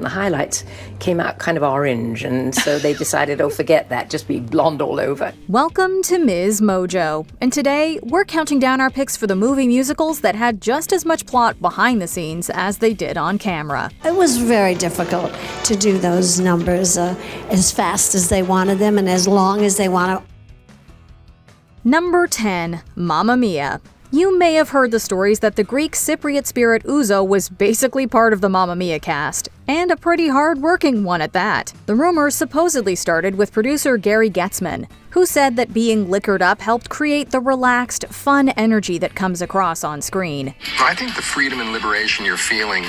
the highlights came out kind of orange, and so they decided, oh, forget that, just be blonde all over. Welcome to MsMojo, and today we're counting down our picks for the movie musicals that had just as much plot behind the scenes as they did on camera. It was very difficult to do those numbers as fast as they wanted them and as long as they wanted. Number 10, Mamma Mia. You may have heard the stories that the Greek Cypriot spirit Ouzo was basically part of the Mamma Mia cast, and a pretty hard-working one at that. The rumors supposedly started with producer Gary Getzman, who said that being liquored up helped create the relaxed, fun energy that comes across on screen. I think the freedom and liberation you're feeling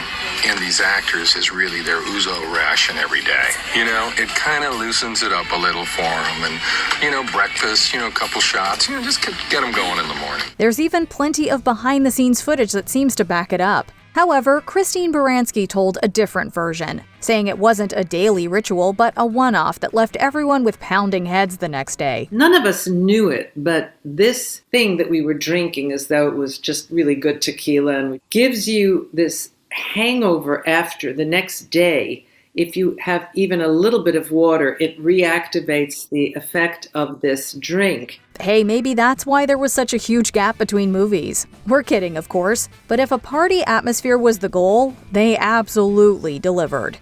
in these actors is really their Ouzo ration every day. You know, it kind of loosens it up a little for them, and, breakfast, a couple shots, just get them going in the morning. There's even plenty of behind-the-scenes footage that seems to back it up. However, Christine Baranski told a different version, saying it wasn't a daily ritual but a one-off that left everyone with pounding heads the next day. None of us knew it, but this thing that we were drinking as though it was just really good tequila and gives you this hangover after the next day. If you have even a little bit of water, it reactivates the effect of this drink. Hey, maybe that's why there was such a huge gap between movies. We're kidding, of course, but if a party atmosphere was the goal, they absolutely delivered.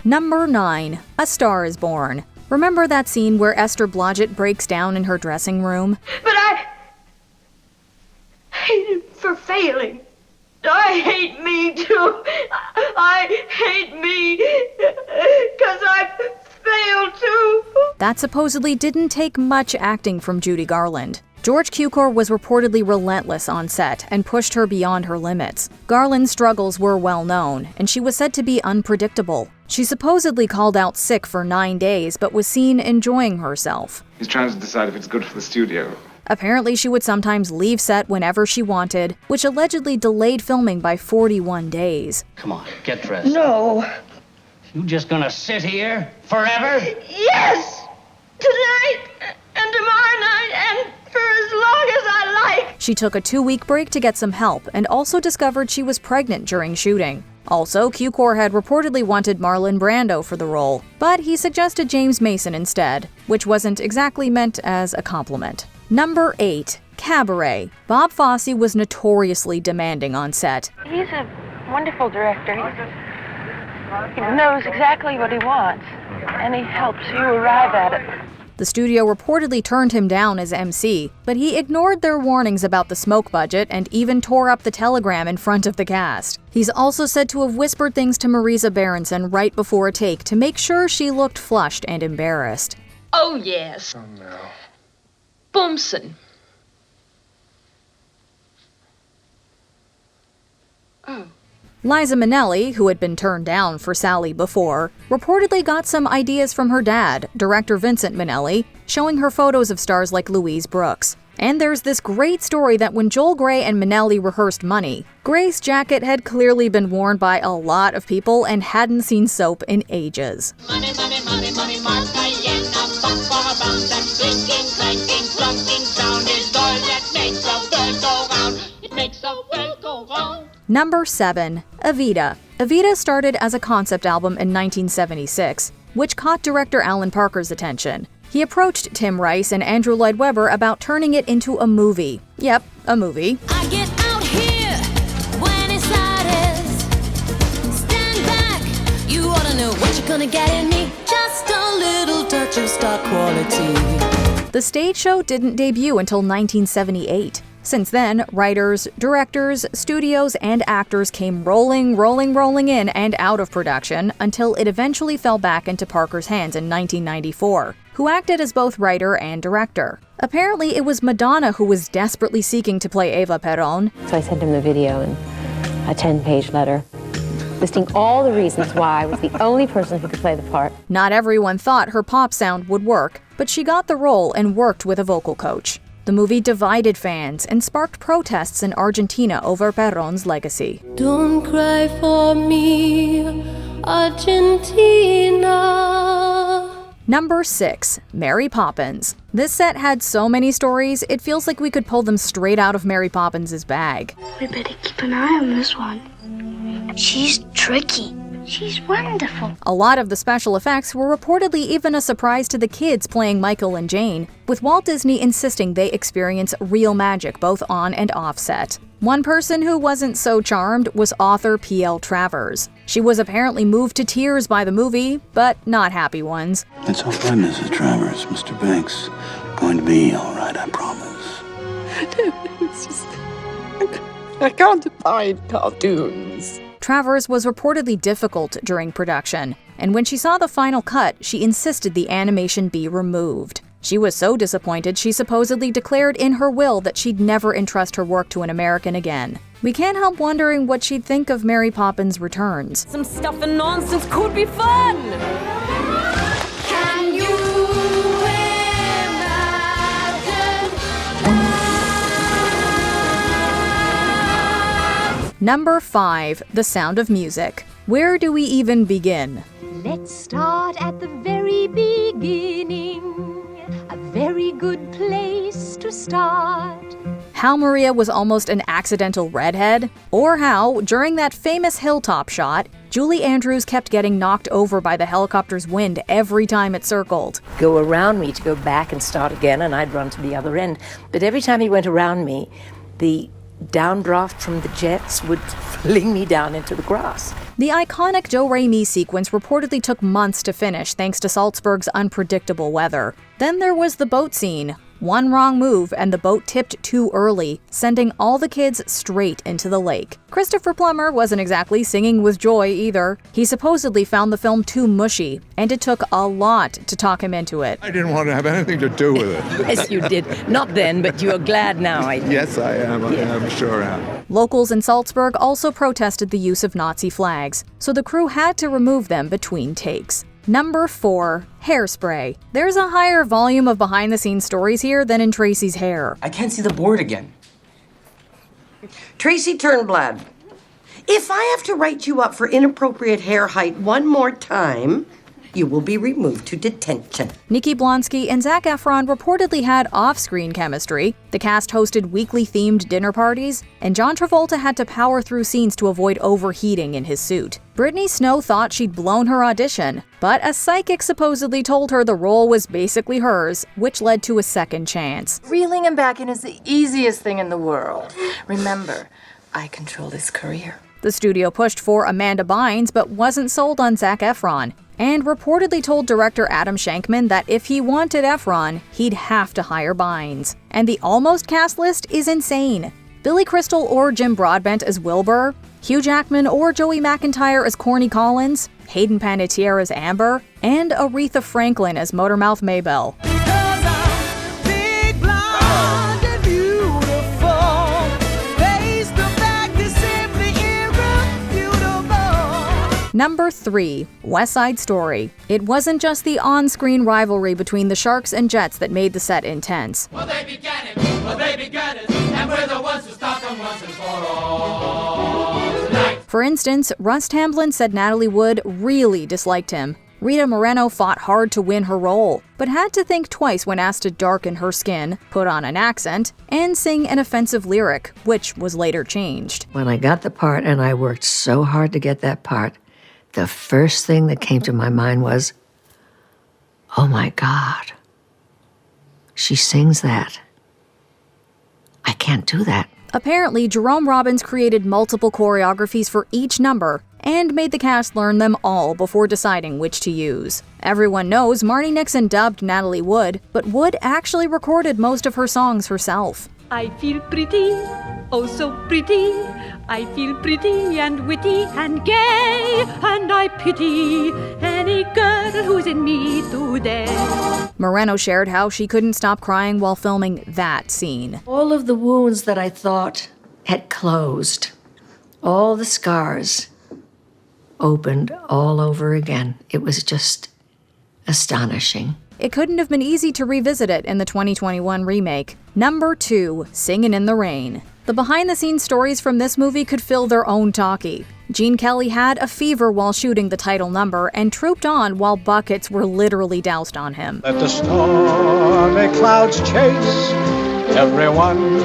Number 9, A Star is Born. Remember that scene where Esther Blodgett breaks down in her dressing room? But I hate him for failing. I hate me too. I hate me because I failed too. That supposedly didn't take much acting from Judy Garland. George Cukor was reportedly relentless on set and pushed her beyond her limits. Garland's struggles were well known, and she was said to be unpredictable. She supposedly called out sick for 9 days, but was seen enjoying herself. He's trying to decide if it's good for the studio. Apparently, she would sometimes leave set whenever she wanted, which allegedly delayed filming by 41 days. Come on, get dressed. No. You just gonna sit here forever? Yes! Tonight and tomorrow night and for as long as I like. She took a 2-week break to get some help and also discovered she was pregnant during shooting. Also, Cukor had reportedly wanted Marlon Brando for the role, but he suggested James Mason instead, which wasn't exactly meant as a compliment. Number 8, Cabaret. Bob Fosse was notoriously demanding on set. He's a wonderful director. He knows exactly what he wants, and he helps you arrive at it. The studio reportedly turned him down as MC, but he ignored their warnings about the smoke budget and even tore up the telegram in front of the cast. He's also said to have whispered things to Marisa Berenson right before a take to make sure she looked flushed and embarrassed. Oh, yes. Oh, no. Boomson. Oh. Liza Minnelli, who had been turned down for Sally before, reportedly got some ideas from her dad, director Vincent Minnelli, showing her photos of stars like Louise Brooks. And there's this great story that when Joel Grey and Minnelli rehearsed Money, Grey's jacket had clearly been worn by a lot of people and hadn't seen soap in ages. Money, money, money, money, Martha, that clinking, clanking, clunking sound is all that makes the world go round. It makes the world go round. Number 7, Evita. Evita started as a concept album in 1976, which caught director Alan Parker's attention. He approached Tim Rice and Andrew Lloyd Webber about turning it into a movie. Yep, a movie. I get out here when it's hottest. Stand back, you ought to know what you're gonna get in me. Just a little touch of star quality. The stage show didn't debut until 1978. Since then, writers, directors, studios, and actors came rolling in and out of production until it eventually fell back into Parker's hands in 1994, who acted as both writer and director. Apparently, it was Madonna who was desperately seeking to play Eva Perón. So I sent him the video and a 10-page letter listing all the reasons why I was the only person who could play the part. Not everyone thought her pop sound would work, but she got the role and worked with a vocal coach. The movie divided fans and sparked protests in Argentina over Perrón's legacy. Don't cry for me, Argentina. Number 6. Mary Poppins. This set had so many stories, it feels like we could pull them straight out of Mary Poppins' bag. We better keep an eye on this one. She's tricky. She's wonderful. A lot of the special effects were reportedly even a surprise to the kids playing Michael and Jane, with Walt Disney insisting they experience real magic both on and off set. One person who wasn't so charmed was author P.L. Travers. She was apparently moved to tears by the movie, but not happy ones. It's all right, Mrs. Travers. Mr. Banks. Going to be all right, I promise. It's just... I can't abide cartoons. Travers was reportedly difficult during production, and when she saw the final cut, she insisted the animation be removed. She was so disappointed she supposedly declared in her will that she'd never entrust her work to an American again. We can't help wondering what she'd think of Mary Poppins Returns. Some stuff and nonsense could be fun! Can you Number 5. The Sound of Music. Where do we even begin? Let's start at the very beginning. A very good place to start. How Maria was almost an accidental redhead, or how, during that famous hilltop shot, Julie Andrews kept getting knocked over by the helicopter's wind every time it circled. Go around me to go back and start again, and I'd run to the other end. But every time he went around me, the downdraft from the jets would fling me down into the grass. The iconic Do Re Mi sequence reportedly took months to finish thanks to Salzburg's unpredictable weather. Then there was the boat scene. One wrong move and the boat tipped too early, sending all the kids straight into the lake. Christopher Plummer wasn't exactly singing with joy either. He supposedly found the film too mushy, and it took a lot to talk him into it. I didn't want to have anything to do with it. Yes, you did. Not then, but you are glad now, I think. Yes, I am. I am sure I am. Locals in Salzburg also protested the use of Nazi flags, so the crew had to remove them between takes. Number 4. Hairspray. There's a higher volume of behind-the-scenes stories here than in Tracy's hair. I can't see the board again. Tracy Turnblad, if I have to write you up for inappropriate hair height one more time, you will be removed to detention. Nikki Blonsky and Zac Efron reportedly had off-screen chemistry. The cast hosted weekly themed dinner parties, and John Travolta had to power through scenes to avoid overheating in his suit. Brittany Snow thought she'd blown her audition, but a psychic supposedly told her the role was basically hers, which led to a second chance. Reeling him back in is the easiest thing in the world. Remember, I control his career. The studio pushed for Amanda Bynes, but wasn't sold on Zac Efron, and reportedly told director Adam Shankman that if he wanted Efron, he'd have to hire Bynes. And the almost cast list is insane. Billy Crystal or Jim Broadbent as Wilbur, Hugh Jackman or Joey McIntyre as Corny Collins, Hayden Panettiere as Amber, and Aretha Franklin as Motormouth Maybelle. Number 3. West Side Story. It wasn't just the on-screen rivalry between the Sharks and Jets that made the set intense. Well, they began it, and we're the ones who stop them once and for all tonight. For instance, Russ Tamblyn said Natalie Wood really disliked him. Rita Moreno fought hard to win her role, but had to think twice when asked to darken her skin, put on an accent, and sing an offensive lyric, which was later changed. When I got the part, and I worked so hard to get that part, the first thing that came to my mind was, oh my God, she sings that. I can't do that. Apparently, Jerome Robbins created multiple choreographies for each number and made the cast learn them all before deciding which to use. Everyone knows Marni Nixon dubbed Natalie Wood, but Wood actually recorded most of her songs herself. I feel pretty, oh so pretty. I feel pretty and witty and gay, and I pity any girl who's in me today. Moreno shared how she couldn't stop crying while filming that scene. All of the wounds that I thought had closed, all the scars opened all over again. It was just astonishing. It couldn't have been easy to revisit it in the 2021 remake. Number 2. Singin' in the Rain. The behind-the-scenes stories from this movie could fill their own talkie. Gene Kelly had a fever while shooting the title number and trooped on while buckets were literally doused on him. Let the stormy clouds chase everyone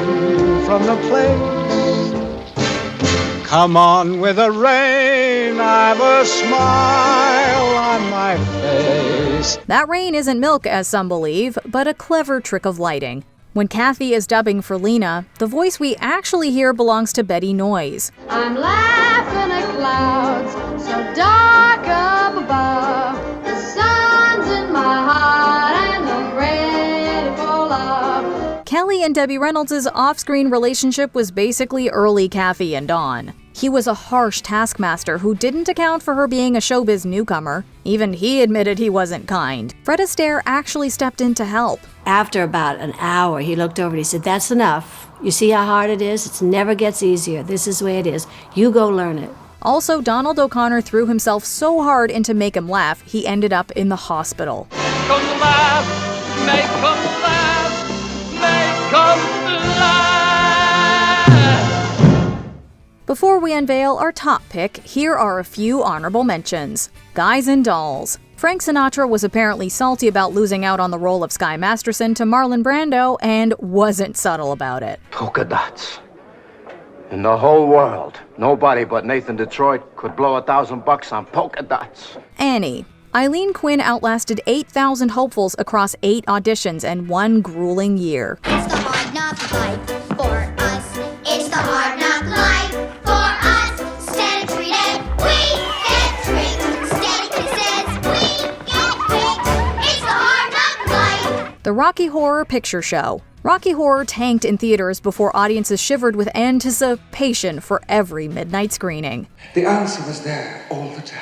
from the place. Come on with the rain, I've a smile on my face. That rain isn't milk, as some believe, but a clever trick of lighting. When Kathy is dubbing for Lena, the voice we actually hear belongs to Betty Noyes. I'm laughing at clouds so dark up above. The sun's in my heart and I'm ready for love. Kelly and Debbie Reynolds' off-screen relationship was basically early Kathy and Dawn. He was a harsh taskmaster who didn't account for her being a showbiz newcomer. Even he admitted he wasn't kind. Fred Astaire actually stepped in to help. After about an hour, he looked over and he said, "That's enough. You see how hard it is? It never gets easier. This is the way it is. You go learn it." Also, Donald O'Connor threw himself so hard in to make him laugh, he ended up in the hospital. Come laugh, make 'em laugh, make 'em laugh. Before we unveil our top pick, here are a few honorable mentions. Guys and Dolls. Frank Sinatra was apparently salty about losing out on the role of Sky Masterson to Marlon Brando and wasn't subtle about it. Polka dots. In the whole world, nobody but Nathan Detroit could blow $1,000 on polka dots. Annie. Eileen Quinn outlasted 8,000 hopefuls across 8 auditions and 1 grueling year. It's the hard knock life for us. It's the hard knock life for us. Stand treated, we get tricked. Steady kisses, we get picked. It's the hard knock life. The Rocky Horror Picture Show. Rocky Horror tanked in theaters before audiences shivered with anticipation for every midnight screening. The answer was there all the time.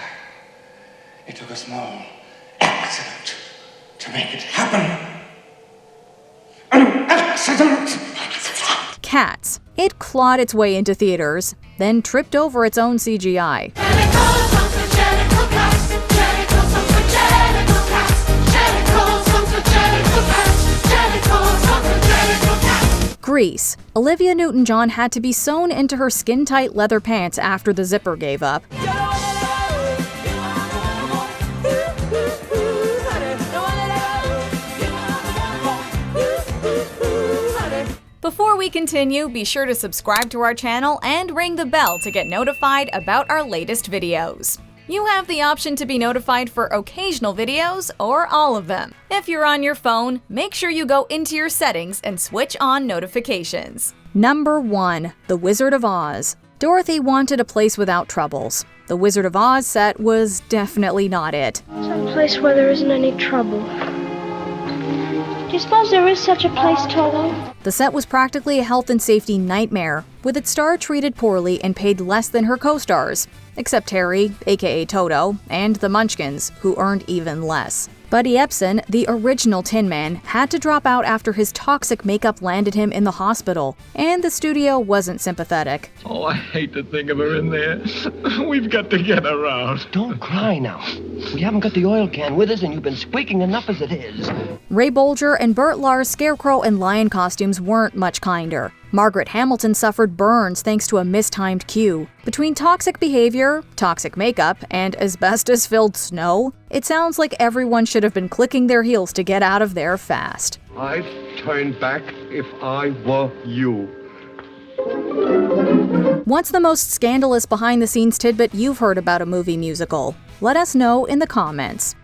It took a small accident to make it happen. An accident! Cats. It clawed its way into theaters, then tripped over its own CGI. Grease. Olivia Newton-John had to be sewn into her skin-tight leather pants after the zipper gave up. Before we continue, be sure to subscribe to our channel and ring the bell to get notified about our latest videos. You have the option to be notified for occasional videos or all of them. If you're on your phone, make sure you go into your settings and switch on notifications. Number 1. The Wizard of Oz. Dorothy wanted a place without troubles. The Wizard of Oz set was definitely not it. Some place where there isn't any trouble. Do you suppose there is such a place, Toto? The set was practically a health and safety nightmare, with its star treated poorly and paid less than her co-stars, except Terry, aka Toto, and the Munchkins, who earned even less. Buddy Epson, the original Tin Man, had to drop out after his toxic makeup landed him in the hospital, and the studio wasn't sympathetic. Oh, I hate to think of her in there. We've got to get her out. Don't cry now. We haven't got the oil can with us, and you've been squeaking enough as it is. Ray Bolger and Burt Lahr's Scarecrow and Lion costumes weren't much kinder. Margaret Hamilton suffered burns thanks to a mistimed cue. Between toxic behavior, toxic makeup, and asbestos-filled snow, it sounds like everyone should have been clicking their heels to get out of there fast. I'd turn back if I were you. What's the most scandalous behind-the-scenes tidbit you've heard about a movie musical? Let us know in the comments.